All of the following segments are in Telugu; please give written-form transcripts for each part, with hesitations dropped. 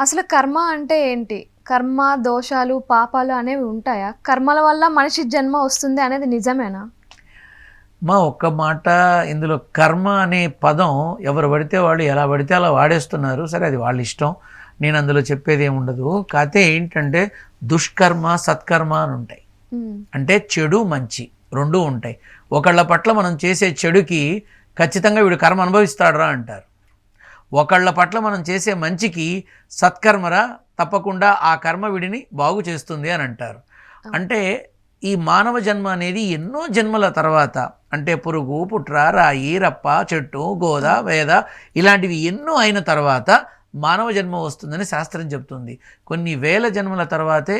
అసలు కర్మ అంటే ఏంటి? కర్మ, దోషాలు, పాపాలు అనేవి ఉంటాయా? కర్మల వల్ల మనిషి జన్మ వస్తుంది అనేది నిజమేనా? ఒక్క మాట ఇందులో కర్మ అనే పదం ఎవరు పడితే వాళ్ళు ఎలా పడితే అలా వాడేస్తున్నారు. సరే, అది వాళ్ళ ఇష్టం. నేను అందులో చెప్పేది ఏముండదు. కాకపోతే ఏంటంటే దుష్కర్మ సత్కర్మ అని ఉంటాయి. అంటే చెడు మంచి రెండూ ఉంటాయి. ఒకళ్ళ పట్ల మనం చేసే చెడుకి ఖచ్చితంగా వీడు కర్మ అనుభవిస్తాడురా అంటారు. ఒకళ్ళ పట్ల మనం చేసే మంచికి సత్కర్మరా, తప్పకుండా ఆ కర్మ వీడిని బాగు చేస్తుంది అని అంటారు. అంటే ఈ మానవ జన్మ అనేది ఎన్నో జన్మల తర్వాత, అంటే పురుగు, పుట్ర, రాయి, రప్ప, చెట్టు, గోద, వేద ఇలాంటివి ఎన్నో అయిన తర్వాత మానవ జన్మ వస్తుందని శాస్త్రం చెప్తుంది. కొన్ని వేల జన్మల తర్వాతే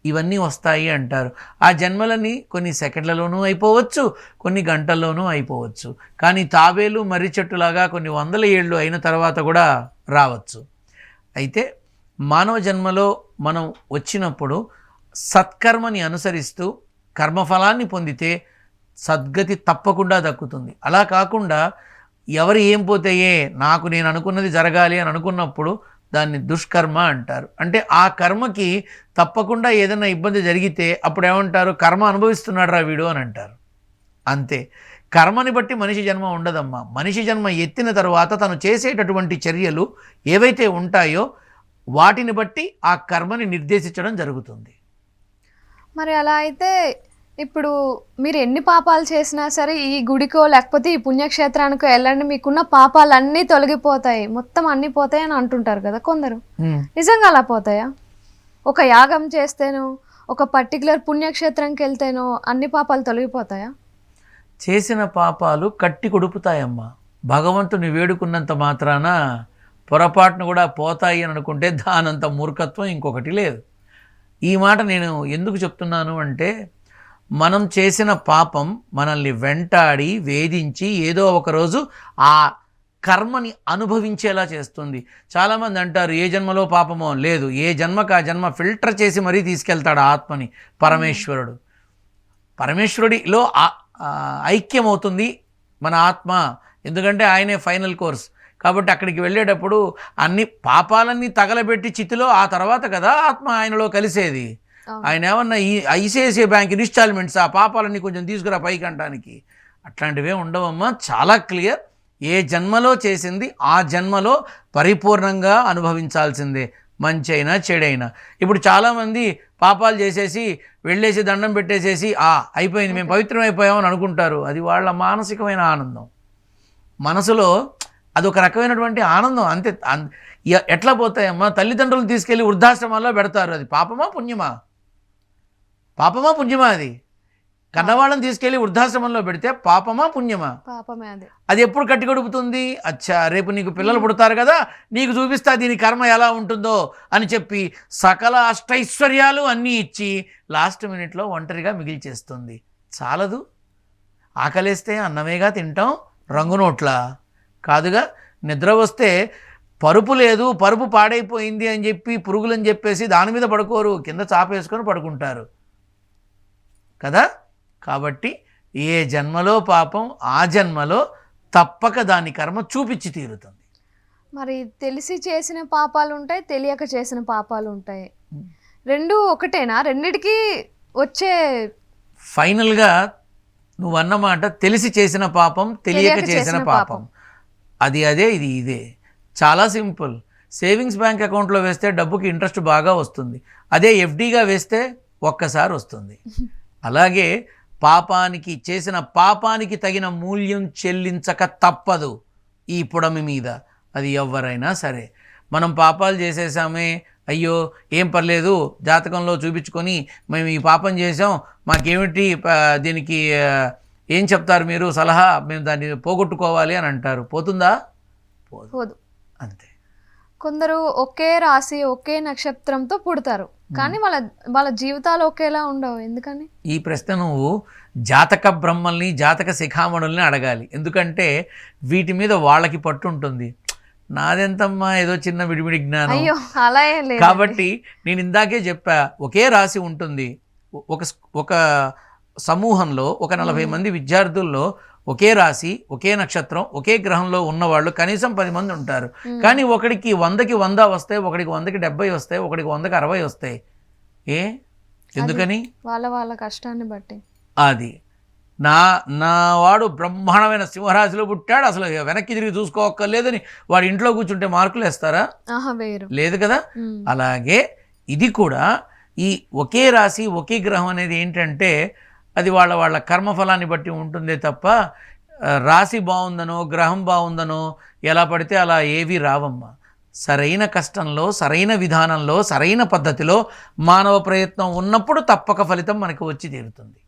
ఇవన్నీ వస్తాయి అంటారు. ఆ జన్మలని కొన్ని సెకండ్లలోనూ అయిపోవచ్చు, కొన్ని గంటల్లోనూ అయిపోవచ్చు. కానీ తాబేలు మర్రి చెట్టులాగా కొన్ని వందల ఏళ్ళు అయిన తర్వాత కూడా రావచ్చు. అయితే మానవ జన్మలో మనం వచ్చినప్పుడు సత్కర్మని అనుసరిస్తూ కర్మఫలాన్ని పొందితే సద్గతి తప్పకుండా దక్కుతుంది. అలా కాకుండా ఎవరు ఏం పోతాయే, నాకు నేను అనుకున్నది జరగాలి అని అనుకున్నప్పుడు దాన్ని దుష్కర్మ అంటారు. అంటే ఆ కర్మకి తప్పకుండా ఏదైనా ఇబ్బంది జరిగితే అప్పుడు ఏమంటారు, కర్మ అనుభవిస్తున్నాడు రా వీడు అని అంటారు. అంతే. కర్మని బట్టి మనిషి జన్మ ఉండదమ్మా. మనిషి జన్మ ఎత్తిన తర్వాత తను చేసేటటువంటి చర్యలు ఏవైతే ఉంటాయో వాటిని బట్టి ఆ కర్మని నిర్దేశించడం జరుగుతుంది. మరి అలా అయితే ఇప్పుడు మీరు ఎన్ని పాపాలు చేసినా సరే ఈ గుడికో లేకపోతే ఈ పుణ్యక్షేత్రానికో వెళ్ళండి, మీకున్న పాపాలన్నీ తొలగిపోతాయి, మొత్తం అన్నీ పోతాయి అని అంటుంటారు కదా కొందరు. నిజంగా అలా పోతాయా? ఒక యాగం చేస్తేనో ఒక పర్టికులర్ పుణ్యక్షేత్రంకి వెళ్తేనో అన్ని పాపాలు తొలగిపోతాయా? చేసిన పాపాలు కట్టి కొడుపుతాయమ్మా. భగవంతుని వేడుకున్నంత మాత్రాన పొరపాటును కూడా పోతాయి అని అనుకుంటే దానంత మూర్ఖత్వం ఇంకొకటి లేదు. ఈ మాట నేను ఎందుకు చెప్తున్నాను అంటే, మనం చేసిన పాపం మనల్ని వెంటాడి వేధించి ఏదో ఒకరోజు ఆ కర్మని అనుభవించేలా చేస్తుంది. చాలామంది అంటారు ఏ జన్మలో పాపమో. లేదు, ఏ జన్మకు ఆ జన్మ ఫిల్టర్ చేసి మరీ తీసుకెళ్తాడు ఆత్మని పరమేశ్వరుడు. పరమేశ్వరుడిలో ఐక్యమవుతుంది మన ఆత్మ. ఎందుకంటే ఆయనే ఫైనల్ కోర్స్. కాబట్టి అక్కడికి వెళ్ళేటప్పుడు అన్ని పాపాలన్నీ తగలబెట్టి చితిలో ఆ తర్వాత కదా ఆత్మ ఆయనలో కలిసేది. ఆయన ఏమన్నా ఈ ఐసిఐసిఐ బ్యాంక్ ఇన్స్టాల్మెంట్స్ ఆ పాపాలన్నీ కొంచెం తీసుకురా పైకి అంటానికి అట్లాంటివే ఉండవమ్మా. చాలా క్లియర్. ఏ జన్మలో చేసింది ఆ జన్మలో పరిపూర్ణంగా అనుభవించాల్సిందే, మంచి అయినా చెడైనా. ఇప్పుడు చాలామంది పాపాలు చేసేసి వెళ్ళేసి దండం పెట్టేసేసి అయిపోయింది, మేము పవిత్రం అయిపోయామని అనుకుంటారు. అది వాళ్ళ మానసికమైన ఆనందం. మనసులో అదొక రకమైనటువంటి ఆనందం అంతే. ఎట్లా పోతాయమ్మా? తల్లిదండ్రులు తీసుకెళ్ళి వృద్ధాశ్రమాల్లో పెడతారు. అది పాపమా పుణ్యమా? పాపమా పుణ్యమా? అది కన్నవాళ్ళని తీసుకెళ్ళి వృద్ధాశ్రమంలో పెడితే పాపమా పుణ్యమా? పాపమే. అది ఎప్పుడు కట్టిగడుపుతుంది? అచ్చా, రేపు నీకు పిల్లలు పుడతారు కదా, నీకు చూపిస్తా దీని కర్మ ఎలా ఉంటుందో అని చెప్పి సకల అష్టైశ్వర్యాలు అన్నీ ఇచ్చి లాస్ట్ మినిట్లో ఒంటరిగా మిగిల్చేస్తుంది. చాలదు. ఆకలేస్తే అన్నమేగా తింటాం, రంగు నోట్లా కాదుగా. నిద్ర వస్తే పరుపు లేదు, పరుపు పాడైపోయింది అని చెప్పి పురుగులని చెప్పేసి దాని మీద పడుకోరు, కింద చాపేసుకొని పడుకుంటారు కదా. కాబట్టి ఏ జన్మలో పాపం ఆ జన్మలో తప్పక దాని కర్మ చూపించి తీరుతుంది. మరి తెలిసి చేసిన పాపాలు ఉంటాయి, తెలియక చేసిన పాపాలు ఉంటాయి. రెండు ఒకటేనా? రెండిటికి వచ్చే ఫైనల్గా నువ్వు అన్నమాట తెలిసి చేసిన పాపం, తెలియక చేసిన పాపం. అది అదే, ఇది ఇదే. చాలా సింపుల్. సేవింగ్స్ బ్యాంక్ అకౌంట్లో వేస్తే డబ్బుకి ఇంట్రెస్ట్ బాగా వస్తుంది. అదే ఎఫ్డీగా వేస్తే ఒక్కసారి వస్తుంది. అలాగే పాపానికి చేసిన పాపానికి తగిన మూల్యం చెల్లించక తప్పదు ఈ పుడమి మీద. అది ఎవరైనా సరే. మనం పాపాలు చేసేసామే, అయ్యో ఏం పర్లేదు జాతకంలో చూపించుకొని మేము ఈ పాపం చేసాం, మాకేమిటి దీనికి ఏం చెప్తారు మీరు సలహా, మేము దాన్ని పోగొట్టుకోవాలి అని అంటారు. పోతుందా? పోదు. అంతే. కొందరు ఒకే రాశి ఒకే నక్షత్రంతో పుడతారు, కానీ వాళ్ళ జీవితాలు ఒకేలా ఉండవు. ఎందుకని? ఈ ప్రశ్న నువ్వు జాతక బ్రహ్మల్ని, జాతక శిఖామణుల్ని అడగాలి. ఎందుకంటే వీటి మీద వాళ్ళకి పట్టు ఉంటుంది. నాదెంతమ్మా, ఏదో చిన్న విడివిడి జ్ఞానం. అయ్యో అలా ఏం లేదు. కాబట్టి నేను ఇందాకే చెప్పా, ఒకే రాశి ఉంటుంది. ఒక సమూహంలో ఒక 40 మంది విద్యార్థుల్లో ఒకే రాశి, ఒకే నక్షత్రం, ఒకే గ్రహంలో ఉన్నవాళ్ళు కనీసం 10 మంది ఉంటారు. కానీ ఒకడికి 100కి 100 వస్తాయి, ఒకడికి 100కి 70 వస్తాయి, ఒకడికి 100కి 60 వస్తాయి. ఎందుకని? వాళ్ళ కష్టాన్ని బట్టి. అది నా వాడు బ్రహ్మాండమైన సింహరాశిలో పుట్టాడు, అసలు వెనక్కి తిరిగి చూసుకోక్కర్లేదని వాడు ఇంట్లో కూర్చుంటే మార్కులు వేస్తారా? వేరు లేదు కదా. అలాగే ఇది కూడా ఈ ఒకే రాశి ఒకే గ్రహం అనేది ఏంటంటే అది వాళ్ళ కర్మఫలాన్ని బట్టి ఉంటుందే తప్ప రాశి బాగుందనో గ్రహం బాగుందనో ఎలా పడితే అలా ఏవి రావమ్మా. సరైన కష్టంలో, సరైన విధానంలో, సరైన పద్ధతిలో మానవ ప్రయత్నం ఉన్నప్పుడు తప్పక ఫలితం మనకు వచ్చి తీరుతుంది.